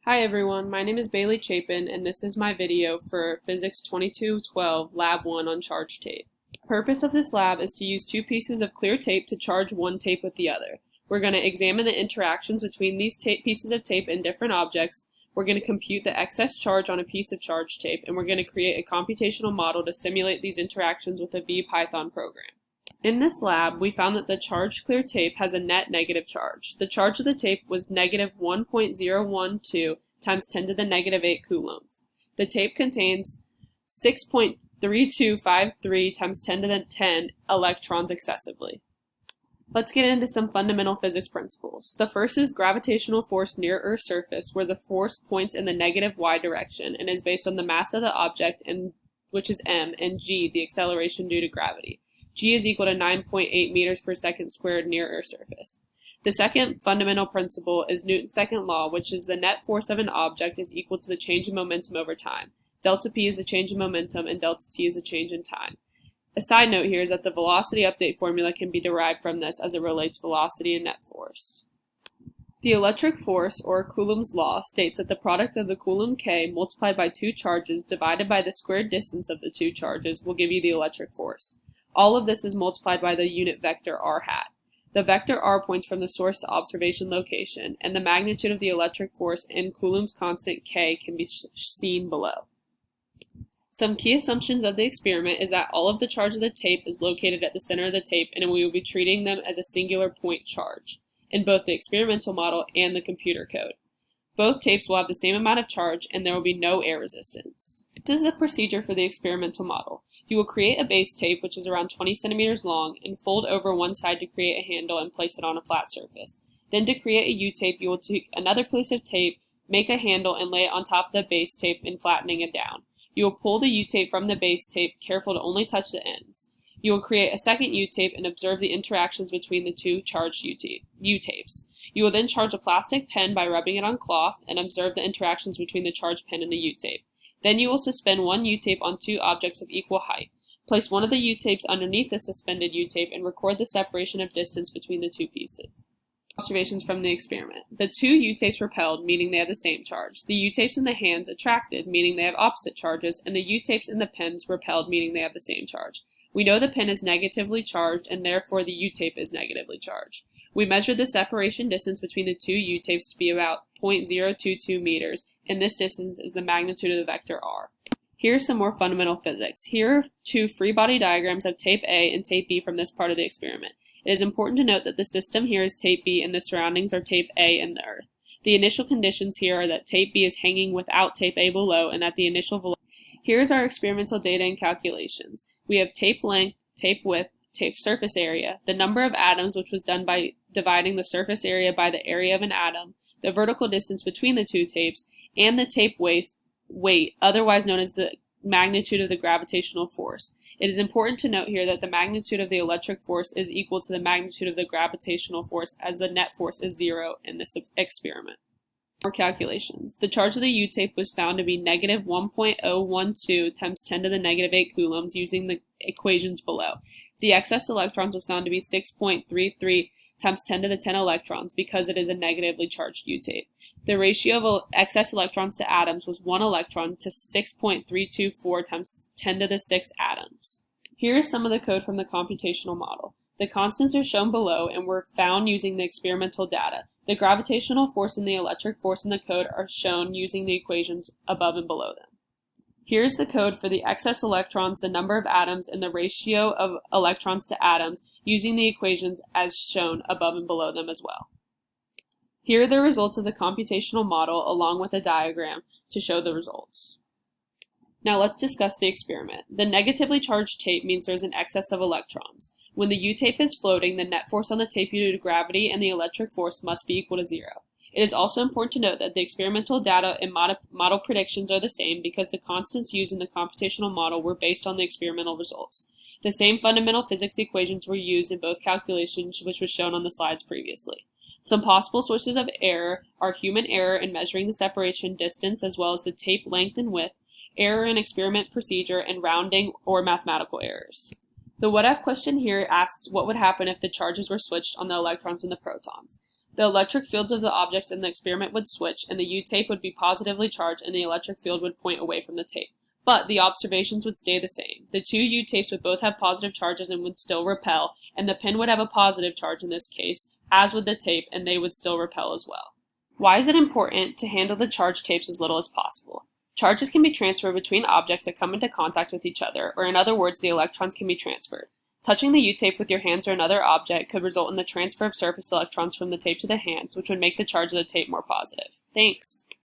Hi everyone, my name is Bailey Chapin and this is my video for Physics 2212 Lab 1 on charge tape. The purpose of this lab is to use two pieces of clear tape to charge one tape with the other. We're going to examine the interactions between these pieces of tape and different objects. We're going to compute the excess charge on a piece of charge tape, and we're going to create a computational model to simulate these interactions with a Python program. In this lab, we found that the charged clear tape has a net negative charge. The charge of the tape was negative 1.012 times 10 to the negative 8 coulombs. The tape contains 6.3253 times 10 to the 10 electrons excessively. Let's get into some fundamental physics principles. The first is gravitational force near Earth's surface, where the force points in the negative y direction and is based on the mass of the object, which is m, and g, the acceleration due to gravity. G is equal to 9.8 meters per second squared near Earth's surface. The second fundamental principle is Newton's second law, which is the net force of an object is equal to the change in momentum over time. Delta P is the change in momentum and delta T is the change in time. A side note here is that the velocity update formula can be derived from this as it relates velocity and net force. The electric force, or Coulomb's law, states that the product of the Coulomb K multiplied by two charges divided by the squared distance of the two charges will give you the electric force. All of this is multiplied by the unit vector r hat. The vector r points from the source to observation location, and the magnitude of the electric force in Coulomb's constant K can be seen below. Some key assumptions of the experiment is that all of the charge of the tape is located at the center of the tape, and we will be treating them as a singular point charge in both the experimental model and the computer code. Both tapes will have the same amount of charge, and there will be no air resistance. This is the procedure for the experimental model. You will create a base tape, which is around 20 centimeters long, and fold over one side to create a handle and place it on a flat surface. Then to create a U-tape, you will take another piece of tape, make a handle, and lay it on top of the base tape and flattening it down. You will pull the U-tape from the base tape, careful to only touch the ends. You will create a second U-tape and observe the interactions between the two charged U-tapes. You will then charge a plastic pen by rubbing it on cloth and observe the interactions between the charged pen and the U-tape. Then you will suspend one U-tape on two objects of equal height. Place one of the U-tapes underneath the suspended U-tape and record the separation of distance between the two pieces. Observations from the experiment. The two U-tapes repelled, meaning they have the same charge. The U-tapes in the hands attracted, meaning they have opposite charges, and the U-tapes in the pens repelled, meaning they have the same charge. We know the pen is negatively charged, and therefore the U-tape is negatively charged. We measured the separation distance between the two U-tapes to be about 0.022 meters, and this distance is the magnitude of the vector r. Here's some more fundamental physics. Here are two free body diagrams of tape A and tape B from this part of the experiment. It is important to note that the system here is tape B and the surroundings are tape A and the Earth. The initial conditions here are that tape B is hanging without tape A below and that the initial velocity. Here's our experimental data and calculations. We have tape length, tape width, tape surface area, the number of atoms, which was done by dividing the surface area by the area of an atom, the vertical distance between the two tapes, and the tape weight, otherwise known as the magnitude of the gravitational force. It is important to note here that the magnitude of the electric force is equal to the magnitude of the gravitational force, as the net force is 0 in this experiment. More calculations. The charge of the U-tape was found to be negative 1.012 times 10 to the negative 8 coulombs using the equations below. The excess electrons was found to be 6.33 times 10 to the 10 electrons because it is a negatively charged U-tape. The ratio of excess electrons to atoms was 1 electron to 6.324 times 10 to the 6 atoms. Here is some of the code from the computational model. The constants are shown below and were found using the experimental data. The gravitational force and the electric force in the code are shown using the equations above and below them. Here's the code for the excess electrons, the number of atoms, and the ratio of electrons to atoms using the equations as shown above and below them as well. Here are the results of the computational model along with a diagram to show the results. Now let's discuss the experiment. The negatively charged tape means there's an excess of electrons. When the U-tape is floating, the net force on the tape due to gravity and the electric force must be equal to 0. It is also important to note that the experimental data and model predictions are the same because the constants used in the computational model were based on the experimental results. The same fundamental physics equations were used in both calculations, which was shown on the slides previously. Some possible sources of error are human error in measuring the separation distance as well as the tape length and width, error in experiment procedure, and rounding or mathematical errors. The what if question here asks what would happen if the charges were switched on the electrons and the protons. The electric fields of the objects in the experiment would switch, and the U-tape would be positively charged and the electric field would point away from the tape. But the observations would stay the same. The two U-tapes would both have positive charges and would still repel, and the pin would have a positive charge in this case, as would the tape, and they would still repel as well. Why is it important to handle the charged tapes as little as possible? Charges can be transferred between objects that come into contact with each other, or in other words, the electrons can be transferred. Touching the U-tape with your hands or another object could result in the transfer of surface electrons from the tape to the hands, which would make the charge of the tape more positive. Thanks!